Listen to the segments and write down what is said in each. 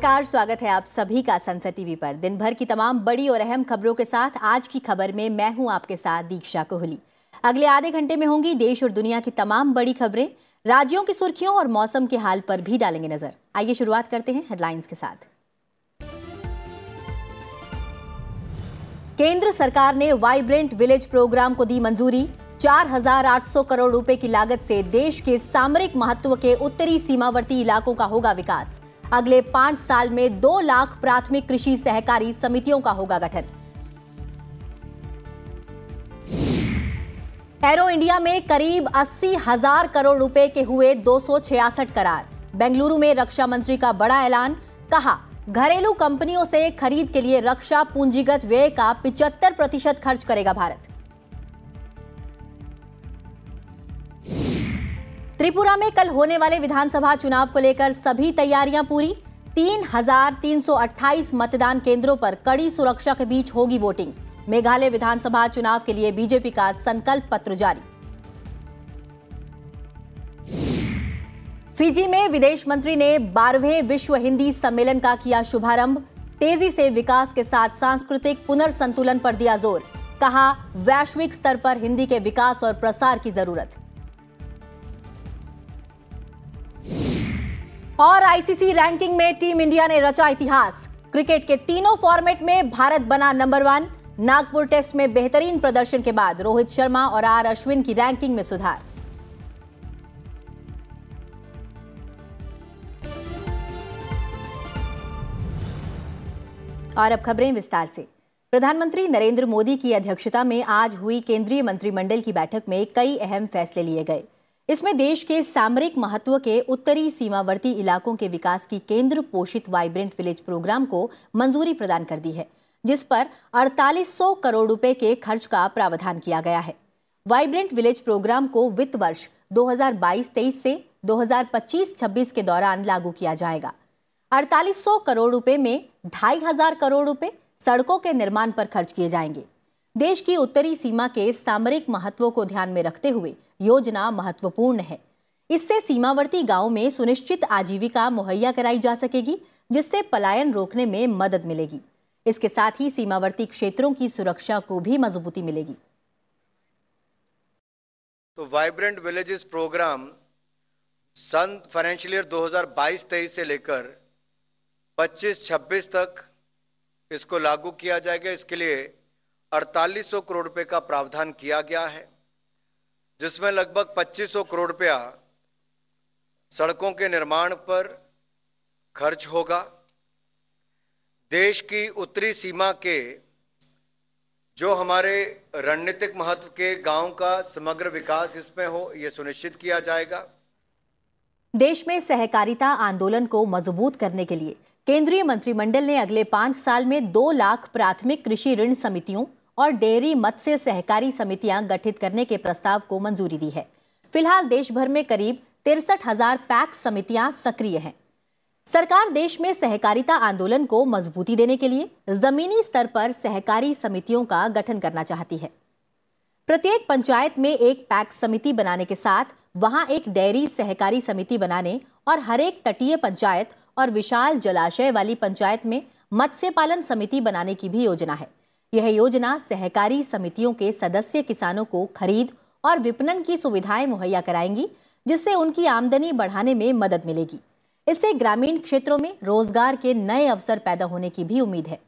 नमस्कार, स्वागत है आप सभी का संसद टीवी पर। दिन भर की तमाम बड़ी और अहम खबरों के साथ आज की खबर में मैं हूं आपके साथ दीक्षा कोहली। अगले आधे घंटे में होंगी देश और दुनिया की तमाम बड़ी खबरें। राज्यों की सुर्खियों और मौसम के हाल पर भी डालेंगे नजर। आइए शुरुआत करते हैं हेडलाइंस के साथ। केंद्र सरकार ने वाइब्रेंट विलेज प्रोग्राम को दी मंजूरी। 4,800 करोड़ रुपए की लागत से देश के सामरिक महत्व के उत्तरी सीमावर्ती इलाकों का होगा विकास। अगले 5 साल में 2 लाख प्राथमिक कृषि सहकारी समितियों का होगा गठन। एरो इंडिया में करीब 80,000 करोड़ रुपए के हुए 266 करार। बेंगलुरु में रक्षा मंत्री का बड़ा ऐलान, कहा घरेलू कंपनियों से खरीद के लिए रक्षा पूंजीगत व्यय का 75% खर्च करेगा भारत। त्रिपुरा में कल होने वाले विधानसभा चुनाव को लेकर सभी तैयारियां पूरी। 3,328 मतदान केंद्रों पर कड़ी सुरक्षा के बीच होगी वोटिंग। मेघालय विधानसभा चुनाव के लिए बीजेपी का संकल्प पत्र जारी। फिजी में विदेश मंत्री ने 12वें विश्व हिंदी सम्मेलन का किया शुभारंभ। तेजी से विकास के साथ सांस्कृतिक पुनर्संतुलन पर दिया जोर, कहा वैश्विक स्तर पर हिंदी के विकास और प्रसार की जरूरत। और आईसीसी रैंकिंग में टीम इंडिया ने रचा इतिहास। क्रिकेट के तीनों फॉर्मेट में भारत बना नंबर 1। नागपुर टेस्ट में बेहतरीन प्रदर्शन के बाद रोहित शर्मा और आर अश्विन की रैंकिंग में सुधार। और अब खबरें विस्तार से। प्रधानमंत्री नरेंद्र मोदी की अध्यक्षता में आज हुई केंद्रीय मंत्रिमंडल की बैठक में कई अहम फैसले लिए गए। इसमें देश के सामरिक महत्व के उत्तरी सीमावर्ती इलाकों के विकास की केंद्र पोषित वाइब्रेंट विलेज प्रोग्राम को मंजूरी प्रदान कर दी है, जिस पर 4,800 करोड़ रुपए के खर्च का प्रावधान किया गया है। वाइब्रेंट विलेज प्रोग्राम को वित्त वर्ष 2022-23 से 2025-26 के दौरान लागू किया जाएगा। 4,800 करोड़ रुपए में 2,500 करोड़ रुपए सड़कों के निर्माण पर खर्च किए जाएंगे। देश की उत्तरी सीमा के सामरिक महत्व को ध्यान में रखते हुए योजना महत्वपूर्ण है। इससे सीमावर्ती गांवों में सुनिश्चित आजीविका मुहैया कराई जा सकेगी, जिससे पलायन रोकने में मदद मिलेगी। इसके साथ ही सीमावर्ती क्षेत्रों की सुरक्षा को भी मजबूती मिलेगी। तो वाइब्रेंट विलेजेस प्रोग्राम सन फाइनेंशियल ईयर 2022-23 से लेकर 25-26 तक इसको लागू किया जाएगा। इसके लिए 4,800 करोड़ रुपए का प्रावधान किया गया है, जिसमें लगभग 2,500 करोड़ रुपया सड़कों के निर्माण पर खर्च होगा। देश की उत्तरी सीमा के जो हमारे रणनीतिक महत्व के गांव का समग्र विकास इसमें हो, यह सुनिश्चित किया जाएगा। देश में सहकारिता आंदोलन को मजबूत करने के लिए केंद्रीय मंत्रिमंडल ने अगले 5 साल में 2 लाख प्राथमिक कृषि ऋण समितियों और डेयरी मत्स्य सहकारी समितियां गठित करने के प्रस्ताव को मंजूरी दी है। फिलहाल देश भर में करीब 63,000 पैक्स समितियां सक्रिय हैं। सरकार देश में सहकारिता आंदोलन को मजबूती देने के लिए जमीनी स्तर पर सहकारी समितियों का गठन करना चाहती है। प्रत्येक पंचायत में एक पैक्स समिति बनाने के साथ वहां एक डेयरी सहकारी समिति बनाने और हर एक तटीय पंचायत और विशाल जलाशय वाली पंचायत में मत्स्य पालन समिति बनाने की भी योजना है। यह योजना सहकारी समितियों के सदस्य किसानों को खरीद और विपणन की सुविधाएं मुहैया कराएंगी, जिससे उनकी आमदनी बढ़ाने में मदद मिलेगी। इससे ग्रामीण क्षेत्रों में रोजगार के नए अवसर पैदा होने की भी उम्मीद है।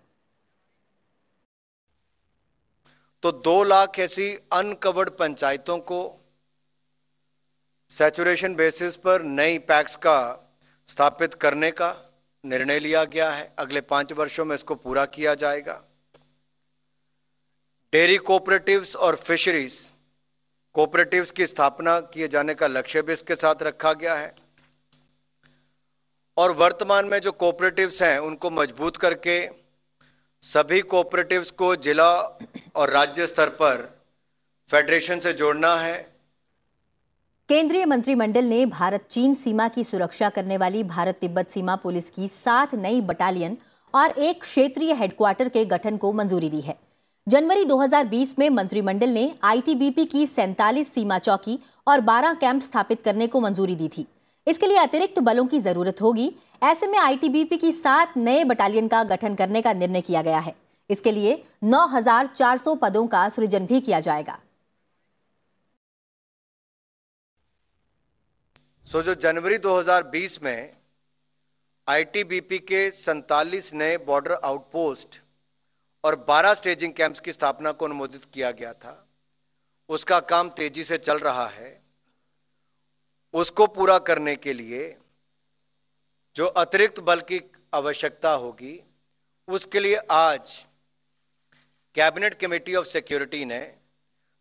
तो 2 लाख ऐसी अनकवर्ड पंचायतों को सैचुरेशन बेसिस पर नई पैक्स का स्थापित करने का निर्णय लिया गया है। अगले 5 वर्षों में इसको पूरा किया जाएगा। डेयरी कोऑपरेटिव्स और फिशरीज कोऑपरेटिव्स की स्थापना किए जाने का लक्ष्य भी इसके साथ रखा गया है। और वर्तमान में जो कोऑपरेटिव्स हैं उनको मजबूत करके सभी कोऑपरेटिव्स को जिला और राज्य स्तर पर फेडरेशन से जोड़ना है। केंद्रीय मंत्रिमंडल ने भारत चीन सीमा की सुरक्षा करने वाली भारत तिब्बत सीमा पुलिस की 7 नई बटालियन और एक क्षेत्रीय हेडक्वार्टर के गठन को मंजूरी दी है। जनवरी 2020 में मंत्रिमंडल ने आईटीबीपी की 47 सीमा चौकी और 12 कैंप स्थापित करने को मंजूरी दी थी। इसके लिए अतिरिक्त बलों की जरूरत होगी। ऐसे में आईटीबीपी की 7 नए बटालियन का गठन करने का निर्णय किया गया है। इसके लिए 9,400 पदों का सृजन भी किया जाएगा। जो जनवरी 2020 में आईटीबीपी के 47 नए बॉर्डर आउटपोस्ट और 12 स्टेजिंग कैंप्स की स्थापना को अनुमोदित किया गया था, उसका काम तेजी से चल रहा है। उसको पूरा करने के लिए जो अतिरिक्त बल की आवश्यकता होगी, उसके लिए आज कैबिनेट कमेटी ऑफ सिक्योरिटी ने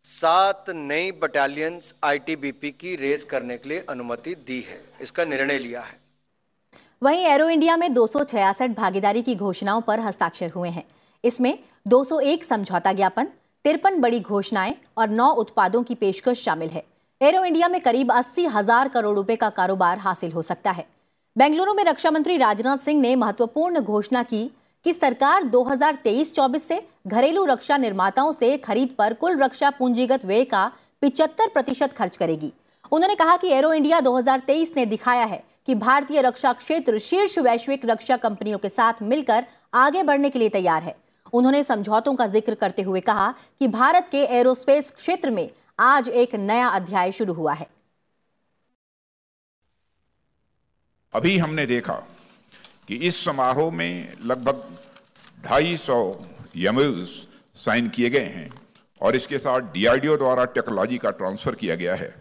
7 नई बटालियंस आईटीबीपी की रेज करने के लिए अनुमति दी है, इसका निर्णय लिया है। वहीं एरो इंडिया में 266 भागीदारी की घोषणाओं पर हस्ताक्षर हुए हैं। इसमें 201 समझौता ज्ञापन, 53 बड़ी घोषणाएं और 9 उत्पादों की पेशकश शामिल है। एरो इंडिया में करीब 80,000 करोड़ रुपए का कारोबार हासिल हो सकता है। बेंगलुरु में रक्षा मंत्री राजनाथ सिंह ने महत्वपूर्ण घोषणा की कि सरकार 2023-24 से घरेलू रक्षा निर्माताओं से खरीद पर कुल रक्षा पूंजीगत व्यय का 75% खर्च करेगी। उन्होंने कहा कि एरो इंडिया 2023 ने दिखाया है कि भारतीय रक्षा क्षेत्र शीर्ष वैश्विक रक्षा कंपनियों के साथ मिलकर आगे बढ़ने के लिए तैयार है। उन्होंने समझौतों का जिक्र करते हुए कहा कि भारत के एरोस्पेस क्षेत्र में आज एक नया अध्याय शुरू हुआ है। अभी हमने देखा कि इस समारोह में लगभग 250 एमओयूज साइन किए गए हैं और इसके साथ डीआरडीओ द्वारा टेक्नोलॉजी का ट्रांसफर किया गया है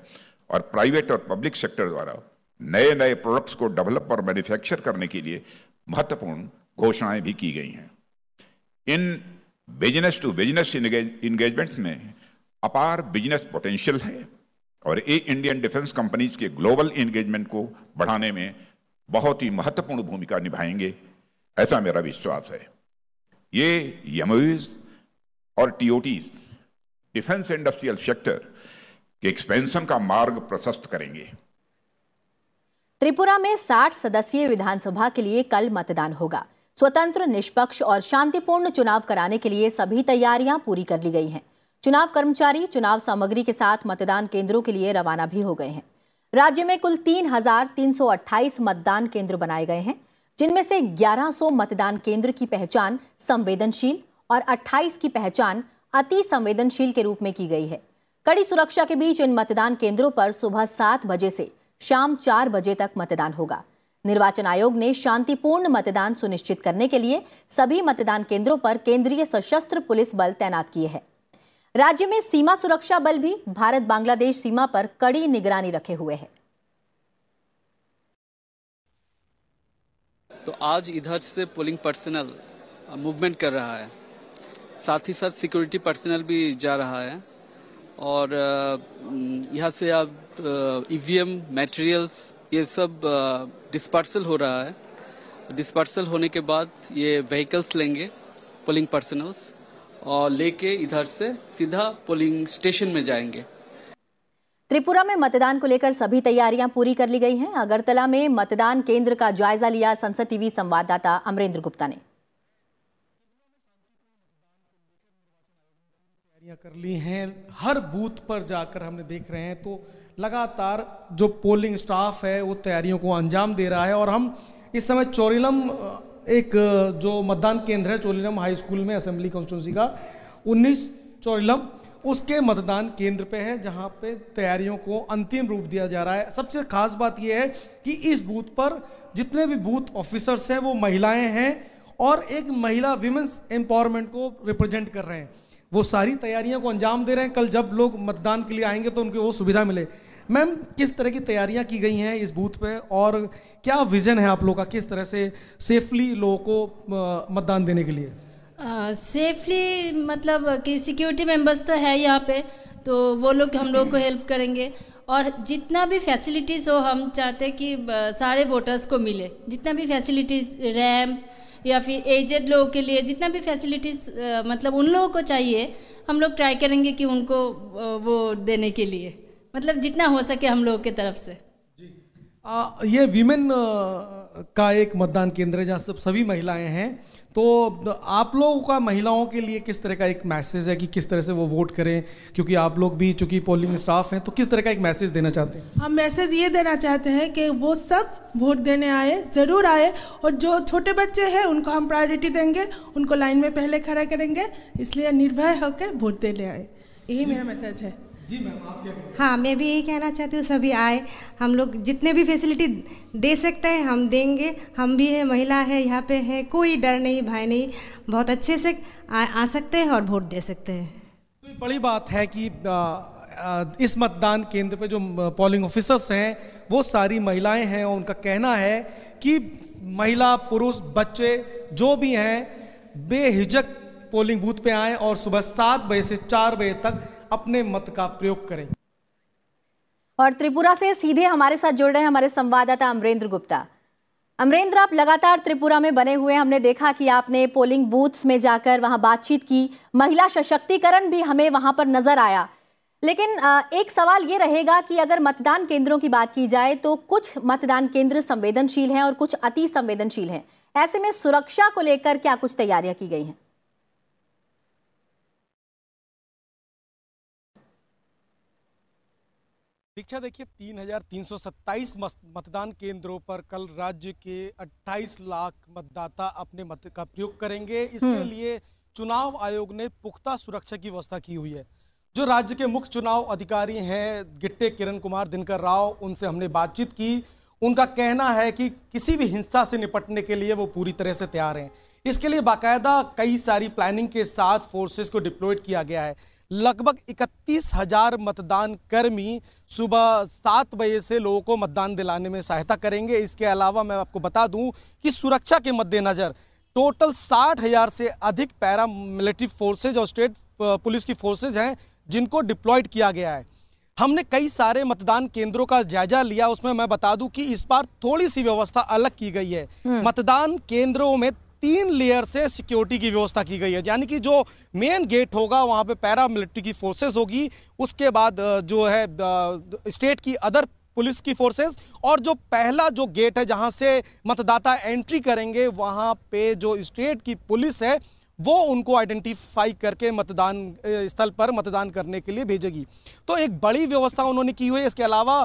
और प्राइवेट और पब्लिक सेक्टर द्वारा नए नए प्रोडक्ट्स को डेवलप और मैन्युफैक्चर करने के लिए महत्वपूर्ण घोषणाएं भी की गई हैं। इन बिजनेस टू बिजनेस इंगेजमेंट्स में अपार बिजनेस पोटेंशियल है और ये इंडियन डिफेंस कंपनीज के ग्लोबल एंगेजमेंट को बढ़ाने में बहुत ही महत्वपूर्ण भूमिका निभाएंगे, ऐसा मेरा विश्वास है। ये एमओयूज और टीओटीज डिफेंस इंडस्ट्रियल सेक्टर के एक्सपेंशन का मार्ग प्रशस्त करेंगे। त्रिपुरा में 60 सदस्यीय विधानसभा के लिए कल मतदान होगा। स्वतंत्र, निष्पक्ष और शांतिपूर्ण चुनाव कराने के लिए सभी तैयारियां पूरी कर ली गई हैं। चुनाव कर्मचारी चुनाव सामग्री के साथ मतदान केंद्रों के लिए रवाना भी हो गए हैं। राज्य में कुल 3,328 मतदान केंद्र बनाए गए हैं, जिनमें से 1100 मतदान केंद्र की पहचान संवेदनशील और 28 की पहचान अति संवेदनशील के रूप में की गई है। कड़ी सुरक्षा के बीच इन मतदान केंद्रों पर सुबह 7 बजे से शाम 4 बजे तक मतदान होगा। निर्वाचन आयोग ने शांतिपूर्ण मतदान सुनिश्चित करने के लिए सभी मतदान केंद्रों पर केंद्रीय सशस्त्र पुलिस बल तैनात किए हैं। राज्य में सीमा सुरक्षा बल भी भारत बांग्लादेश सीमा पर कड़ी निगरानी रखे हुए है। तो आज इधर से पोलिंग पर्सनल मूवमेंट कर रहा है, साथ ही साथ सिक्योरिटी पर्सनल भी जा रहा है और यहाँ से अब ईवीएम मटेरियल्स ये सब डिस्पर्सल हो रहा है। डिस्पर्सल होने के बाद ये व्हीकल्स लेंगे पोलिंग पर्सनल्स और लेके इधर से सीधा पोलिंग स्टेशन में जाएंगे। त्रिपुरा में मतदान को लेकर सभी तैयारियां पूरी कर ली गई हैं। अगरतला में मतदान केंद्र का जायजा लिया संसद टीवी संवाददाता अमरेंद्र गुप्ता ने। तैयारियां कर ली हैं, हर बूथ पर जाकर हमने देख रहे हैं तो लगातार जो पोलिंग स्टाफ है वो तैयारियों को अंजाम दे रहा है। और हम इस समय चोरिलम एक जो मतदान केंद्र है चोरिलम हाई स्कूल में असेंबली कॉन्स्टिट्यूंसी का 19 चोरिलम उसके मतदान केंद्र पे है, जहां पे तैयारियों को अंतिम रूप दिया जा रहा है। सबसे खास बात यह है कि इस बूथ पर जितने भी बूथ ऑफिसर्स हैं वो महिलाएं हैं और एक महिला विमेंस एम्पावरमेंट को रिप्रेजेंट कर रहे हैं। वो सारी तैयारियों को अंजाम दे रहे हैं। कल जब लोग मतदान के लिए आएंगे तो उनको वो सुविधा मिले। मैम, किस तरह की तैयारियां की गई हैं इस बूथ पे और क्या विजन है आप लोगों का, किस तरह से सेफली लोगों को मतदान देने के लिए? सेफली मतलब कि सिक्योरिटी मेंबर्स तो है यहाँ पे, तो वो लोग हम लोग को हेल्प करेंगे और जितना भी फैसिलिटीज़ हो हम चाहते हैं कि सारे वोटर्स को मिले। जितना भी फैसिलिटीज़ रैम्प या फिर एजेड लोगों के लिए जितना भी फैसिलिटीज़ मतलब उन लोगों को चाहिए, हम लोग ट्राई करेंगे कि उनको वो देने के लिए मतलब जितना हो सके हम लोगों की तरफ से। जी ये वीमेन का एक मतदान केंद्र है जहाँ सभी महिलाएं हैं, तो आप लोगों का महिलाओं के लिए किस तरह का एक मैसेज है कि किस तरह से वो वोट करें, क्योंकि आप लोग भी चूंकि पोलिंग स्टाफ हैं, तो किस तरह का एक मैसेज देना चाहते हैं? हम मैसेज ये देना चाहते हैं कि वो सब वोट देने आए, ज़रूर आए, और जो छोटे बच्चे हैं उनको हम प्रायोरिटी देंगे, उनको लाइन में पहले खड़ा करेंगे, इसलिए निर्भय होकर वोट देने आए। यही मेरा मैसेज है। जी मैम, आप क्या कहेंगे? हाँ, मैं भी यही कहना चाहती हूँ, सभी आए, हम लोग जितने भी फैसिलिटी दे सकते हैं हम देंगे। हम भी है, महिला है, यहाँ पे है, कोई डर नहीं, भय नहीं, बहुत अच्छे से आ सकते हैं और वोट दे सकते हैं। तो ये बड़ी बात है कि इस मतदान केंद्र पे जो पोलिंग ऑफिसर्स हैं वो सारी महिलाएं हैं, और उनका कहना है कि महिला, पुरुष, बच्चे जो भी हैं बेहिचक पोलिंग बूथ पे आएं और सुबह 7 बजे से 4 बजे तक अपने मत का प्रयोग करें। और त्रिपुरा से सीधे हमारे साथ जुड़ रहे हैं हमारे संवाददाता अमरेंद्र गुप्ता। अमरेंद्र, आप लगातार त्रिपुरा में बने हुए हैं, हमने देखा कि आपने पोलिंग बूथ्स में जाकर वहां बातचीत की, महिला सशक्तिकरण भी हमें वहां पर नजर आया। लेकिन एक सवाल ये रहेगा कि अगर मतदान केंद्रों की बात की जाए तो कुछ मतदान केंद्र संवेदनशील हैं और कुछ अति संवेदनशील हैं। ऐसे में सुरक्षा को लेकर क्या कुछ तैयारियां की गई हैं? दीक्षा, देखिए 3,327 मतदान केंद्रों पर कल राज्य के 28 लाख मतदाता अपने मत का प्रयोग करेंगे। इसके लिए चुनाव आयोग ने पुख्ता सुरक्षा की व्यवस्था की हुई है। जो राज्य के मुख्य चुनाव अधिकारी हैं गिट्टे किरण कुमार दिनकर राव, उनसे हमने बातचीत की। उनका कहना है कि किसी भी हिंसा से निपटने के लिए वो पूरी तरह से तैयार हैं। इसके लिए बाकायदा कई सारी प्लानिंग के साथ फोर्सेस को डिप्लॉयड किया गया है। लगभग 31,000 मतदान कर्मी सुबह 7 बजे से लोगों को मतदान दिलाने में सहायता करेंगे। इसके अलावा मैं आपको बता दूं कि सुरक्षा के मद्देनजर टोटल 60,000 से अधिक पैरा मिलिट्री फोर्सेज और स्टेट पुलिस की फोर्सेज हैं जिनको डिप्लॉयड किया गया है। हमने कई सारे मतदान केंद्रों का जायजा लिया, उसमें मैं बता दूं कि इस बार थोड़ी सी व्यवस्था अलग की गई है। मतदान केंद्रों में 3 लेयर से सिक्योरिटी की व्यवस्था की गई है, यानी कि जो मेन गेट होगा वहां पे पैरा मिलिट्री की फोर्सेस होगी, उसके बाद जो है स्टेट की अदर पुलिस की फोर्सेस, और जो पहला जो गेट है जहां से मतदाता एंट्री करेंगे वहां पे जो स्टेट की पुलिस है वो उनको आइडेंटिफाई करके मतदान स्थल पर मतदान करने के लिए भेजेगी। तो एक बड़ी व्यवस्था उन्होंने की हुई है। इसके अलावा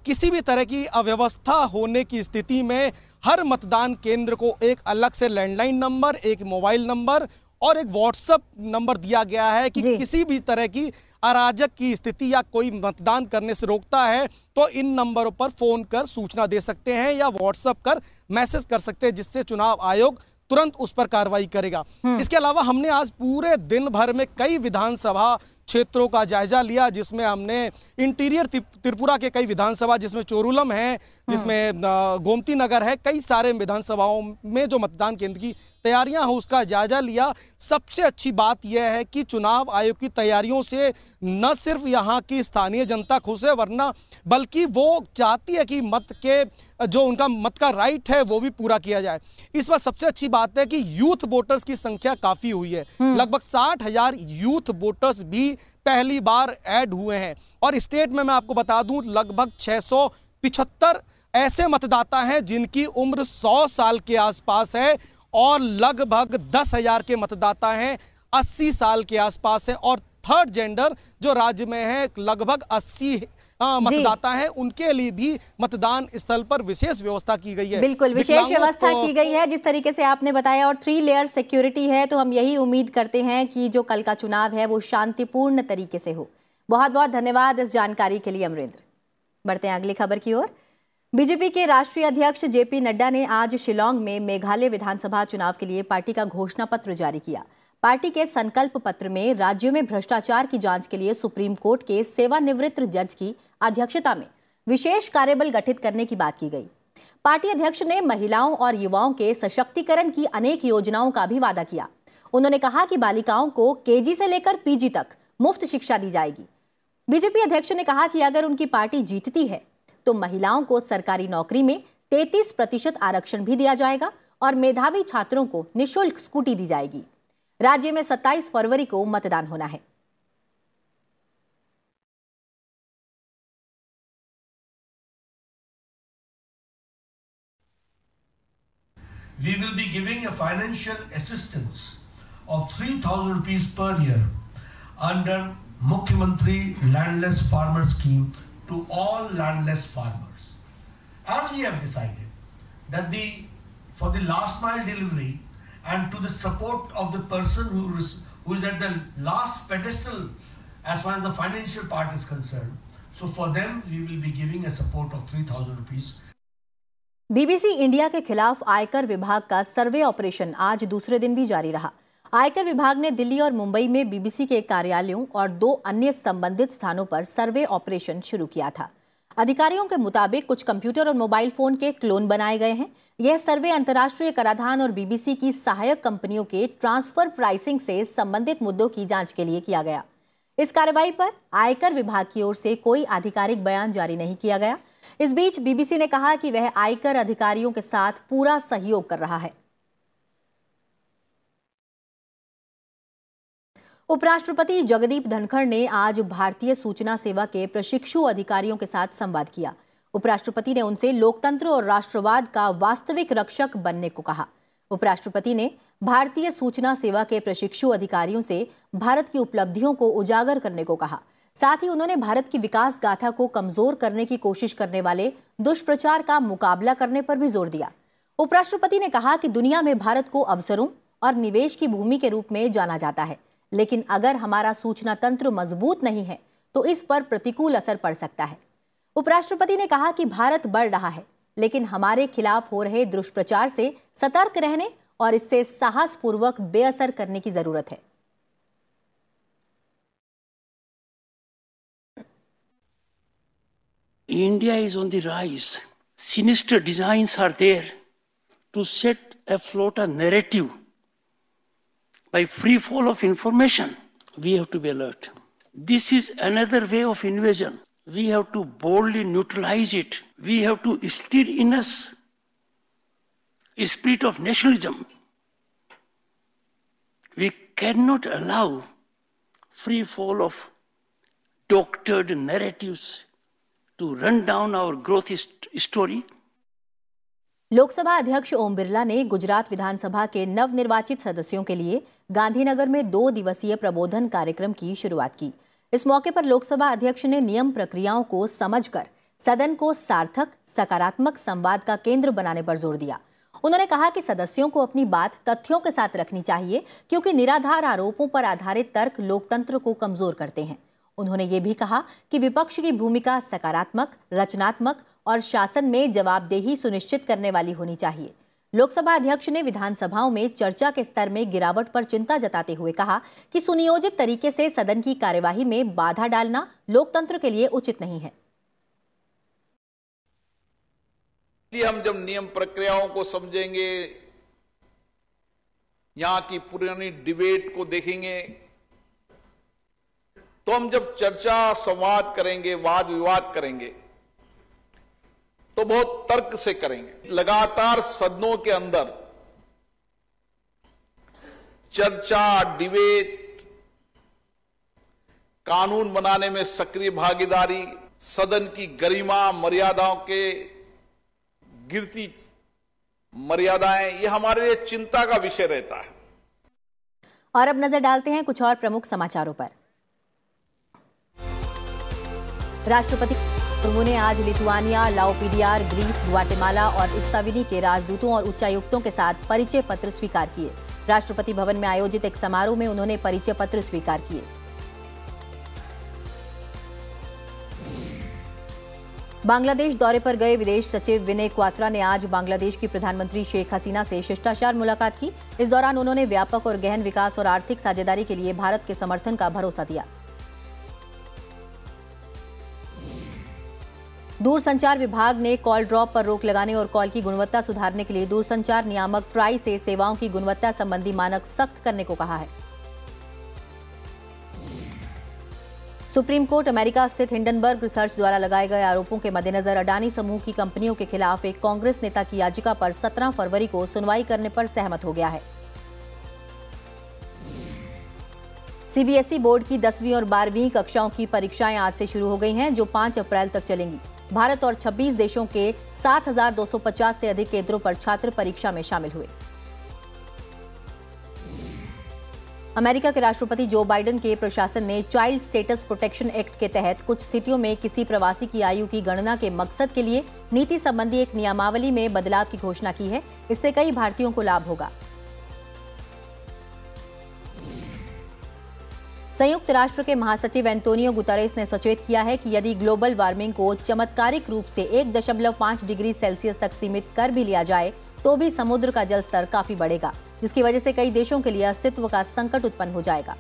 किसी भी तरह की अव्यवस्था होने की स्थिति में हर मतदान केंद्र को एक अलग से लैंडलाइन नंबर, एक मोबाइल नंबर और एक व्हाट्सएप नंबर दिया गया है कि किसी भी तरह की अराजक की स्थिति या कोई मतदान करने से रोकता है तो इन नंबरों पर फोन कर सूचना दे सकते हैं या व्हाट्सएप कर मैसेज कर सकते हैं, जिससे चुनाव आयोग तुरंत उस पर कार्रवाई करेगा। इसके अलावा हमने आज पूरे दिन भर में कई विधानसभा क्षेत्रों का जायजा लिया, जिसमें हमने इंटीरियर त्रिपुरा के कई विधानसभा, जिसमें चोरुलम है, जिसमें गोमती नगर है, कई सारे विधानसभाओं में जो मतदान केंद्र की तैयारियां हैं उसका जायजा लिया। सबसे अच्छी बात यह है कि चुनाव आयोग की तैयारियों से न सिर्फ यहाँ की स्थानीय जनता खुश है, वरना बल्कि वो चाहती है कि मत के जो उनका मत का राइट है वो भी पूरा किया जाए। इस बार सबसे अच्छी बात है कि यूथ वोटर्स की संख्या काफी हुई है। लगभग 60,000 यूथ वोटर्स भी पहली बार ऐड हुए हैं। और स्टेट में मैं आपको बता दूं लगभग 675 ऐसे मतदाता हैं जिनकी उम्र 100 साल के आसपास है, और लगभग 10,000 के मतदाता हैं 80 साल के आसपास है, और थर्ड जेंडर जो राज्य में है लगभग 80 मतदाता हैं, उनके लिए भी मतदान स्थल पर विशेष व्यवस्था की गई है। बिल्कुल विशेष व्यवस्था की गई है जिस तरीके से आपने बताया, और 3 लेयर सिक्योरिटी है। तो हम यही उम्मीद करते हैं कि जो कल का चुनाव है वो शांतिपूर्ण तरीके से हो। बहुत बहुत धन्यवाद इस जानकारी के लिए अमरेंद्र। बढ़ते हैं अगली खबर की ओर। बीजेपी के राष्ट्रीय अध्यक्ष जेपी नड्डा ने आज शिलांग में मेघालय विधानसभा चुनाव के लिए पार्टी का घोषणा पत्र जारी किया। पार्टी के संकल्प पत्र में राज्यों में भ्रष्टाचार की जांच के लिए सुप्रीम कोर्ट के सेवानिवृत्त जज की अध्यक्षता में विशेष कार्यबल गठित करने की बात की गई। पार्टी अध्यक्ष ने महिलाओं और युवाओं के सशक्तिकरण की अनेक योजनाओं का भी वादा किया। उन्होंने कहा कि बालिकाओं को केजी से लेकर पीजी तक मुफ्त शिक्षा दी जाएगी। बीजेपी अध्यक्ष ने कहा कि अगर उनकी पार्टी जीतती है तो महिलाओं को सरकारी नौकरी में 33% आरक्षण भी दिया जाएगा और मेधावी छात्रों को निःशुल्क स्कूटी दी जाएगी। राज्य में 27 फरवरी को मतदान होना है। we will be giving a financial assistance of 3,000 rupees per year under Mukhyamantri Landless Farmer Scheme to all landless farmers. As we have decided that for the last mile delivery and to the support of the person who is at the last pedestal as far as the financial part is concerned, so for them we will be giving a support of 3,000 rupees. BBC India के खिलाफ आयकर विभाग का सर्वे operation आज दूसरे दिन भी जारी रहा। आयकर विभाग ने दिल्ली और मुंबई में बीबीसी के कार्यालयों और 2 अन्य संबंधित स्थानों पर सर्वे ऑपरेशन शुरू किया था। अधिकारियों के मुताबिक कुछ कंप्यूटर और मोबाइल फोन के क्लोन बनाए गए हैं। यह सर्वे अंतर्राष्ट्रीय कराधान और बीबीसी की सहायक कंपनियों के ट्रांसफर प्राइसिंग से संबंधित मुद्दों की जांच के लिए किया गया। इस कार्रवाई पर आयकर विभाग की ओर से कोई आधिकारिक बयान जारी नहीं किया गया। इस बीच बीबीसी ने कहा कि वह आयकर अधिकारियों के साथ पूरा सहयोग कर रहा है। उपराष्ट्रपति जगदीप धनखड़ ने आज भारतीय सूचना सेवा के प्रशिक्षु अधिकारियों के साथ संवाद किया। उपराष्ट्रपति ने उनसे लोकतंत्र और राष्ट्रवाद का वास्तविक रक्षक बनने को कहा। उपराष्ट्रपति ने भारतीय सूचना सेवा के प्रशिक्षु अधिकारियों से भारत की उपलब्धियों को उजागर करने को कहा। साथ ही उन्होंने भारत की विकास गाथा को कमजोर करने की कोशिश करने वाले दुष्प्रचार का मुकाबला करने पर भी जोर दिया। उपराष्ट्रपति ने कहा कि दुनिया में भारत को अवसरों और निवेश की भूमि के रूप में जाना जाता है, लेकिन अगर हमारा सूचना तंत्र मजबूत नहीं है तो इस पर प्रतिकूल असर पड़ सकता है। उपराष्ट्रपति ने कहा कि भारत बढ़ रहा है, लेकिन हमारे खिलाफ हो रहे दुष्प्रचार से सतर्क रहने और इससे साहसपूर्वक बेअसर करने की जरूरत है। India is on the rise. Sinister designs are there to set afloat a narrative by free fall of information. We have to be alert. This is another way of invasion. We have to boldly neutralize it. We have to instill in us a spirit of nationalism. We cannot allow free fall of doctored narratives to run down our growth story. Lok Sabha अध्यक्ष ओम बिरला ने गुजरात विधानसभा के नवनिर्वाचित सदस्यों के लिए गांधीनगर में 2 दिवसीय प्रबोधन कार्यक्रम की शुरुआत की। इस मौके पर लोकसभा अध्यक्ष ने नियम प्रक्रियाओं को समझकर सदन को सार्थक, सकारात्मक संवाद का केंद्र बनाने पर जोर दिया। उन्होंने कहा कि सदस्यों को अपनी बात तथ्यों के साथ रखनी चाहिए, क्योंकि निराधार आरोपों पर आधारित तर्क लोकतंत्र को कमजोर करते हैं। उन्होंने ये भी कहा कि विपक्ष की भूमिका सकारात्मक, रचनात्मक और शासन में जवाबदेही सुनिश्चित करने वाली होनी चाहिए। लोकसभा अध्यक्ष ने विधानसभाओं में चर्चा के स्तर में गिरावट पर चिंता जताते हुए कहा कि सुनियोजित तरीके से सदन की कार्यवाही में बाधा डालना लोकतंत्र के लिए उचित नहीं है। हम जब नियम प्रक्रियाओं को समझेंगे, यहां की पुरानी डिबेट को देखेंगे, तो हम जब चर्चा संवाद करेंगे, वाद विवाद करेंगे, तो बहुत तर्क से करेंगे। लगातार सदनों के अंदर चर्चा, डिबेट, कानून बनाने में सक्रिय भागीदारी, सदन की गरिमा, मर्यादाओं के गिरती मर्यादाएं, ये हमारे लिए चिंता का विषय रहता है। और अब नजर डालते हैं कुछ और प्रमुख समाचारों पर। राष्ट्रपति मुर्मू ने आज लिथुआनिया, लाओपीडियार, ग्रीस, ग्वाटेमाला और इस्ताविनी के राजदूतों और उच्चायुक्तों के साथ परिचय पत्र स्वीकार किए। राष्ट्रपति भवन में आयोजित एक समारोह में उन्होंने परिचय पत्र स्वीकार किए। बांग्लादेश दौरे पर गए विदेश सचिव विनय क्वात्रा ने आज बांग्लादेश की प्रधानमंत्री शेख हसीना से शिष्टाचार मुलाकात की। इस दौरान उन्होंने व्यापक और गहन विकास और आर्थिक साझेदारी के लिए भारत के समर्थन का भरोसा दिया। दूरसंचार विभाग ने कॉल ड्रॉप पर रोक लगाने और कॉल की गुणवत्ता सुधारने के लिए दूरसंचार नियामक ट्राई से सेवाओं की गुणवत्ता संबंधी मानक सख्त करने को कहा है। सुप्रीम कोर्ट अमेरिका स्थित हिंडनबर्ग रिसर्च द्वारा लगाए गए आरोपों के मद्देनजर अडानी समूह की कंपनियों के खिलाफ एक कांग्रेस नेता की याचिका पर 17 फरवरी को सुनवाई करने पर सहमत हो गया है। सीबीएसई बोर्ड की 10वीं और 12वीं कक्षाओं की परीक्षाएं आज से शुरू हो गई हैं, जो 5 अप्रैल तक चलेंगी। भारत और 26 देशों के 7,250 से अधिक केंद्रों पर छात्र परीक्षा में शामिल हुए। अमेरिका के राष्ट्रपति जो बाइडेन के प्रशासन ने चाइल्ड स्टेटस प्रोटेक्शन एक्ट के तहत कुछ स्थितियों में किसी प्रवासी की आयु की गणना के मकसद के लिए नीति संबंधी एक नियमावली में बदलाव की घोषणा की है। इससे कई भारतीयों को लाभ होगा। संयुक्त राष्ट्र के महासचिव एंटोनियो गुतेरेस ने सचेत किया है कि यदि ग्लोबल वार्मिंग को चमत्कारिक रूप से 1.5 डिग्री सेल्सियस तक सीमित कर भी लिया जाए तो भी समुद्र का जल स्तर काफी बढ़ेगा, जिसकी वजह से कई देशों के लिए अस्तित्व का संकट उत्पन्न हो जाएगा।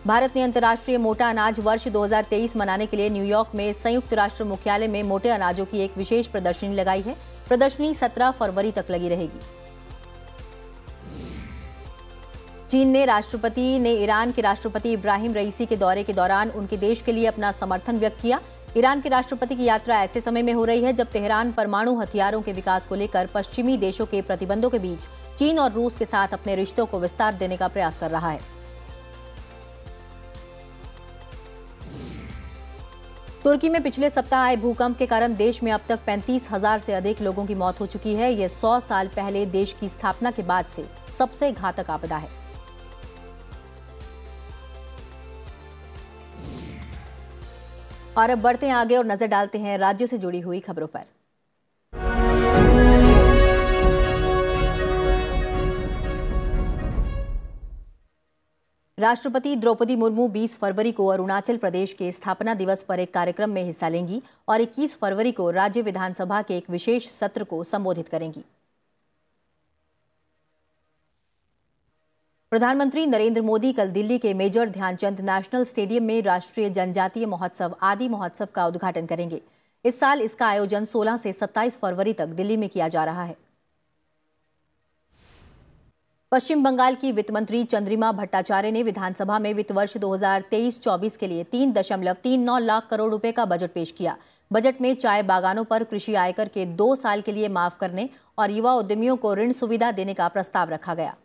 भारत ने अंतर्राष्ट्रीय मोटा अनाज वर्ष 2023 मनाने के लिए न्यूयॉर्क में संयुक्त राष्ट्र मुख्यालय में मोटे अनाजों की एक विशेष प्रदर्शनी लगाई है। प्रदर्शनी 17 फरवरी तक लगी रहेगी। चीन ने ईरान के राष्ट्रपति इब्राहिम रईसी के दौरे के दौरान उनके देश के लिए अपना समर्थन व्यक्त किया। ईरान के राष्ट्रपति की यात्रा ऐसे समय में हो रही है जब तेहरान परमाणु हथियारों के विकास को लेकर पश्चिमी देशों के प्रतिबंधों के बीच चीन और रूस के साथ अपने रिश्तों को विस्तार देने का प्रयास कर रहा है। तुर्की में पिछले सप्ताह आए भूकंप के कारण देश में अब तक 35,000 से अधिक लोगों की मौत हो चुकी है। यह 100 साल पहले देश की स्थापना के बाद से सबसे घातक आपदा है। और अब बढ़ते हैं आगे और नजर डालते हैं राज्यों से जुड़ी हुई खबरों पर। राष्ट्रपति द्रौपदी मुर्मू 20 फरवरी को अरुणाचल प्रदेश के स्थापना दिवस पर एक कार्यक्रम में हिस्सा लेंगी और 21 फरवरी को राज्य विधानसभा के एक विशेष सत्र को संबोधित करेंगी। प्रधानमंत्री नरेंद्र मोदी कल दिल्ली के मेजर ध्यानचंद नेशनल स्टेडियम में राष्ट्रीय जनजातीय महोत्सव आदि महोत्सव का उद्घाटन करेंगे। इस साल इसका आयोजन 16 से 27 फरवरी तक दिल्ली में किया जा रहा है। पश्चिम बंगाल की वित्त मंत्री चंद्रिमा भट्टाचार्य ने विधानसभा में वित्त वर्ष 2023-24 के लिए 3.39 लाख करोड़ रुपए का बजट पेश किया। बजट में चाय बागानों पर कृषि आयकर के 2 साल के लिए माफ करने और युवा उद्यमियों को ऋण सुविधा देने का प्रस्ताव रखा गया।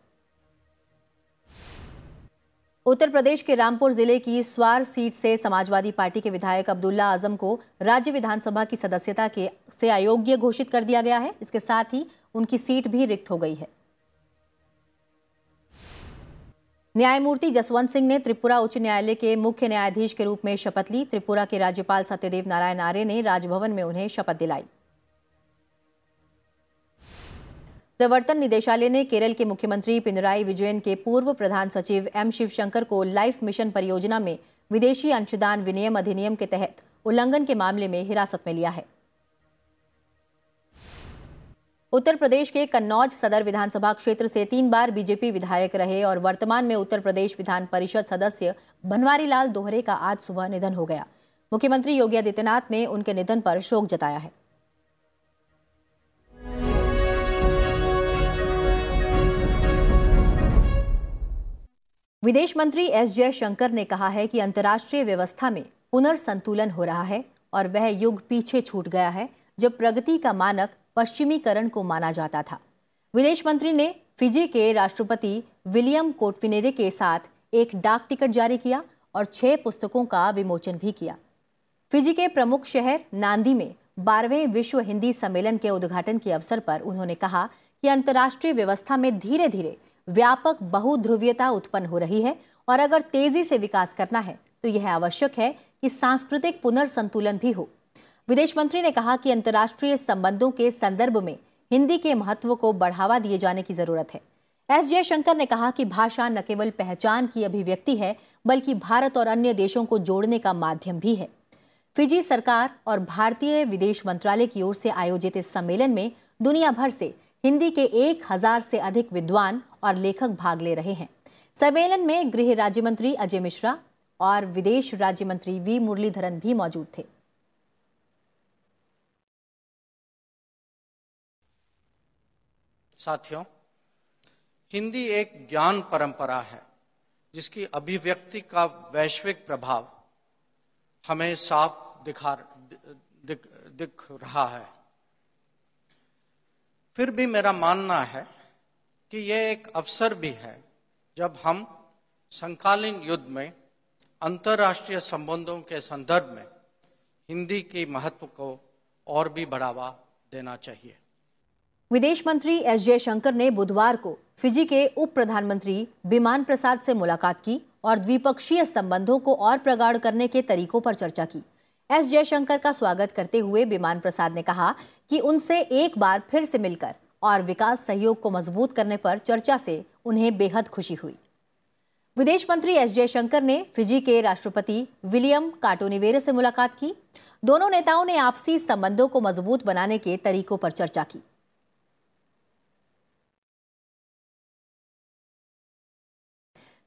उत्तर प्रदेश के रामपुर जिले की स्वार सीट से समाजवादी पार्टी के विधायक अब्दुल्ला आजम को राज्य विधानसभा की सदस्यता से अयोग्य घोषित कर दिया गया है। इसके साथ ही उनकी सीट भी रिक्त हो गई है। न्यायमूर्ति जसवंत सिंह ने त्रिपुरा उच्च न्यायालय के मुख्य न्यायाधीश के रूप में शपथ ली। त्रिपुरा के राज्यपाल सत्यदेव नारायण आर्य ने राजभवन में उन्हें शपथ दिलाई। प्रवर्तन निदेशालय ने केरल के मुख्यमंत्री पिनराई विजयन के पूर्व प्रधान सचिव एम शिवशंकर को लाइफ मिशन परियोजना में विदेशी अंशदान विनियम अधिनियम के तहत उल्लंघन के मामले में हिरासत में लिया है। उत्तर प्रदेश के कन्नौज सदर विधानसभा क्षेत्र से 3 बार बीजेपी विधायक रहे और वर्तमान में उत्तर प्रदेश विधान परिषद सदस्य बनवारी लाल दोहरे का आज सुबह निधन हो गया। मुख्यमंत्री योगी आदित्यनाथ ने उनके निधन पर शोक जताया है। विदेश मंत्री एस जयशंकर ने कहा है कि अंतर्राष्ट्रीय व्यवस्था में पुनर्संतुलन हो रहा है और वह युग पीछे छूट गया है जब प्रगति का मानक पश्चिमीकरण को माना जाता था। विदेश मंत्री ने फिजी के राष्ट्रपति विलियम कोटफिनेरे के साथ एक डाक टिकट जारी किया और 6 पुस्तकों का विमोचन भी किया। फिजी के प्रमुख शहर नांदी में 12वें विश्व हिंदी सम्मेलन के उद्घाटन के अवसर पर उन्होंने कहा कि अंतर्राष्ट्रीय व्यवस्था में धीरे धीरे व्यापक बहुध्रुवीयता उत्पन्न हो रही है और अगर तेजी से विकास करना है तो यह आवश्यक है कि सांस्कृतिक पुनर्संतुलन भी हो। विदेश मंत्री ने कहा कि अंतर्राष्ट्रीय संबंधों के संदर्भ में हिंदी के महत्व को बढ़ावा दिए जाने की जरूरत है। एस जयशंकर ने कहा कि भाषा न केवल पहचान की अभिव्यक्ति है बल्कि भारत और अन्य देशों को जोड़ने का माध्यम भी है। फिजी सरकार और भारतीय विदेश मंत्रालय की ओर से आयोजित इस सम्मेलन में दुनिया भर से हिंदी के 1000 से अधिक विद्वान और लेखक भाग ले रहे हैं। सम्मेलन में गृह राज्य मंत्री अजय मिश्रा और विदेश राज्य मंत्री वी मुरलीधरन भी मौजूद थे। साथियों, हिंदी एक ज्ञान परंपरा है जिसकी अभिव्यक्ति का वैश्विक प्रभाव हमें साफ दिख रहा है। फिर भी मेरा मानना है कि यह एक अवसर भी है जब हम समकालीन युद्ध में अंतर्राष्ट्रीय संबंधों के संदर्भ में हिंदी के महत्व को और भी बढ़ावा देना चाहिए। विदेश मंत्री एस जयशंकर ने बुधवार को फिजी के उप प्रधानमंत्री बिमान प्रसाद से मुलाकात की और द्विपक्षीय संबंधों को और प्रगाढ़ करने के तरीकों पर चर्चा की। एस जयशंकर का स्वागत करते हुए बिमान प्रसाद ने कहा कि उनसे एक बार फिर से मिलकर और विकास सहयोग को मजबूत करने पर चर्चा से उन्हें बेहद खुशी हुई। विदेश मंत्री एस जयशंकर ने फिजी के राष्ट्रपति विलियम काटोनिवेरे से मुलाकात की। दोनों नेताओं ने आपसी संबंधों को मजबूत बनाने के तरीकों पर चर्चा की।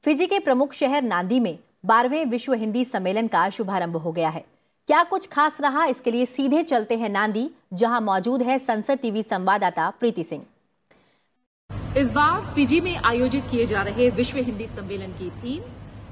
फिजी के प्रमुख शहर नांदी में 12वें विश्व हिंदी सम्मेलन का शुभारंभ हो गया है। क्या कुछ खास रहा, इसके लिए सीधे चलते हैं नांदी, जहां मौजूद है संसद टीवी संवाददाता प्रीति सिंह। इस बार फिजी में आयोजित किए जा रहे विश्व हिंदी सम्मेलन की थीम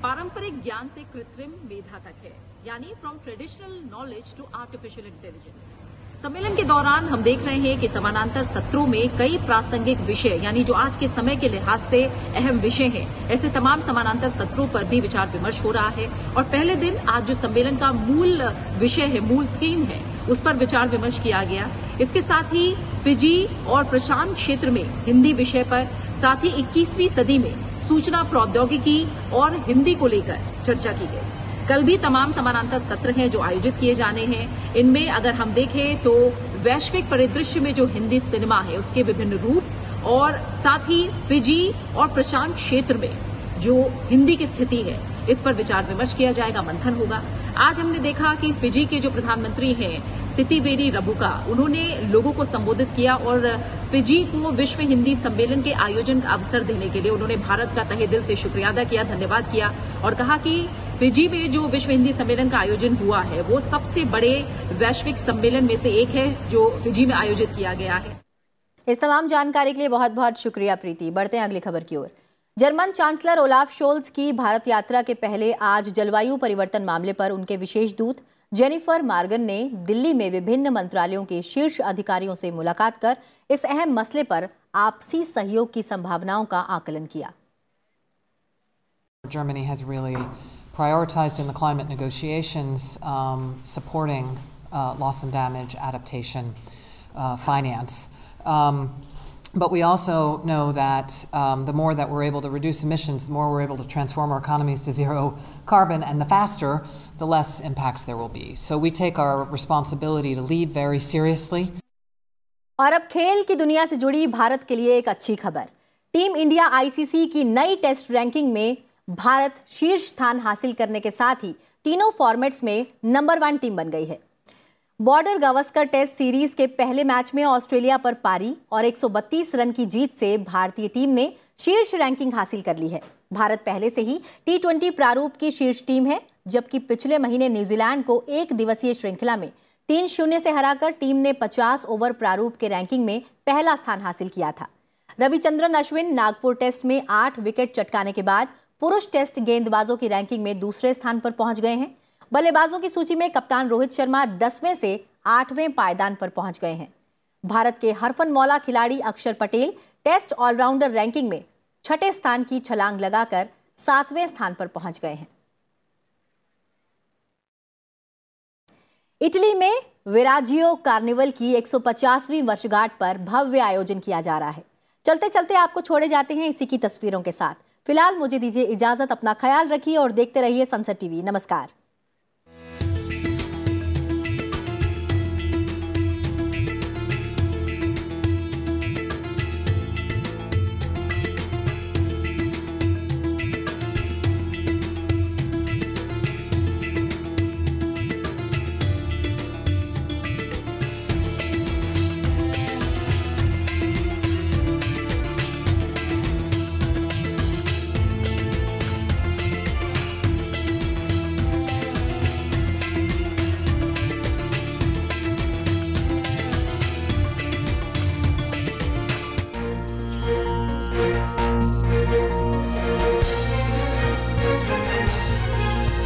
पारंपरिक ज्ञान से कृत्रिम मेधा तक है, यानी from traditional knowledge to artificial intelligence. सम्मेलन के दौरान हम देख रहे हैं कि समानांतर सत्रों में कई प्रासंगिक विषय, यानी जो आज के समय के लिहाज से अहम विषय हैं, ऐसे तमाम समानांतर सत्रों पर भी विचार विमर्श हो रहा है। और पहले दिन आज जो सम्मेलन का मूल विषय है, मूल थीम है, उस पर विचार विमर्श किया गया। इसके साथ ही फिजी और प्रशांत क्षेत्र में हिंदी विषय पर, साथ ही 21वीं सदी में सूचना प्रौद्योगिकी और हिंदी को लेकर चर्चा की गई। कल भी तमाम समानांतर सत्र हैं जो आयोजित किए जाने हैं। इनमें अगर हम देखें तो वैश्विक परिदृश्य में जो हिंदी सिनेमा है उसके विभिन्न रूप, और साथ ही फिजी और प्रशांत क्षेत्र में जो हिंदी की स्थिति है इस पर विचार विमर्श किया जाएगा, मंथन होगा। आज हमने देखा कि फिजी के जो प्रधानमंत्री हैं सितिवेरी रबुका, उन्होंने लोगों को संबोधित किया और फिजी को विश्व हिंदी सम्मेलन के आयोजन का अवसर देने के लिए उन्होंने भारत का तहे दिल से शुक्रिया अदा किया, धन्यवाद किया और कहा कि फिजी में जो विश्व हिंदी सम्मेलन का आयोजन हुआ है वो सबसे बड़े वैश्विक सम्मेलन में से एक है जो फिजी में आयोजित किया गया है। इस तमाम जानकारी के लिए बहुत बहुत शुक्रिया प्रीति। बढ़ते हैं अगली खबर की ओर। जर्मन चांसलर ओलाफ शोल्ज की भारत यात्रा के पहले आज जलवायु परिवर्तन मामले पर उनके विशेष दूत जेनिफर मार्गन ने दिल्ली में विभिन्न मंत्रालयों के शीर्ष अधिकारियों से मुलाकात कर इस अहम मसले पर आपसी सहयोग की संभावनाओं का आकलन किया। Germany has really prioritized in the climate negotiations supporting loss and damage adaptation finance. But we also know that the more that we're able to reduce emissions, the more we're able to transform our economies to zero carbon, and the faster, the less impacts there will be. So we take our responsibility to lead very seriously. और अब खेल की दुनिया से जुड़ी भारत के लिए एक अच्छी खबर। टीम इंडिया आईसीसी की नई टेस्ट रैंकिंग में भारत शीर्ष स्थान हासिल करने के साथ ही तीनों फॉर्मेट्स में नंबर 1 टीम बन गई है। बॉर्डर गावस्कर टेस्ट सीरीज के पहले मैच में ऑस्ट्रेलिया पर पारी और 132 रन की जीत से भारतीय टीम ने शीर्ष रैंकिंग हासिल कर ली है। भारत पहले से ही T20 प्रारूप की शीर्ष टीम है, जबकि पिछले महीने न्यूजीलैंड को एक दिवसीय श्रृंखला में 3-0 से हराकर टीम ने 50 ओवर प्रारूप के रैंकिंग में पहला स्थान हासिल किया था। रविचंद्रन अश्विन नागपुर टेस्ट में 8 विकेट चटकाने के बाद पुरुष टेस्ट गेंदबाजों की रैंकिंग में दूसरे स्थान पर पहुंच गए हैं। बल्लेबाजों की सूची में कप्तान रोहित शर्मा 10वें से 8वें पायदान पर पहुंच गए हैं। भारत के हरफनमौला खिलाड़ी अक्षर पटेल टेस्ट ऑलराउंडर रैंकिंग में 6ठे स्थान की छलांग लगाकर 7वें स्थान पर पहुंच गए हैं। इटली में विराजियो कार्निवल की 150वीं वर्षगांठ पर भव्य आयोजन किया जा रहा है। चलते चलते आपको छोड़े जाते हैं इसी की तस्वीरों के साथ। फिलहाल मुझे दीजिए इजाजत, अपना ख्याल रखिए और देखते रहिए संसद टीवी। नमस्कार।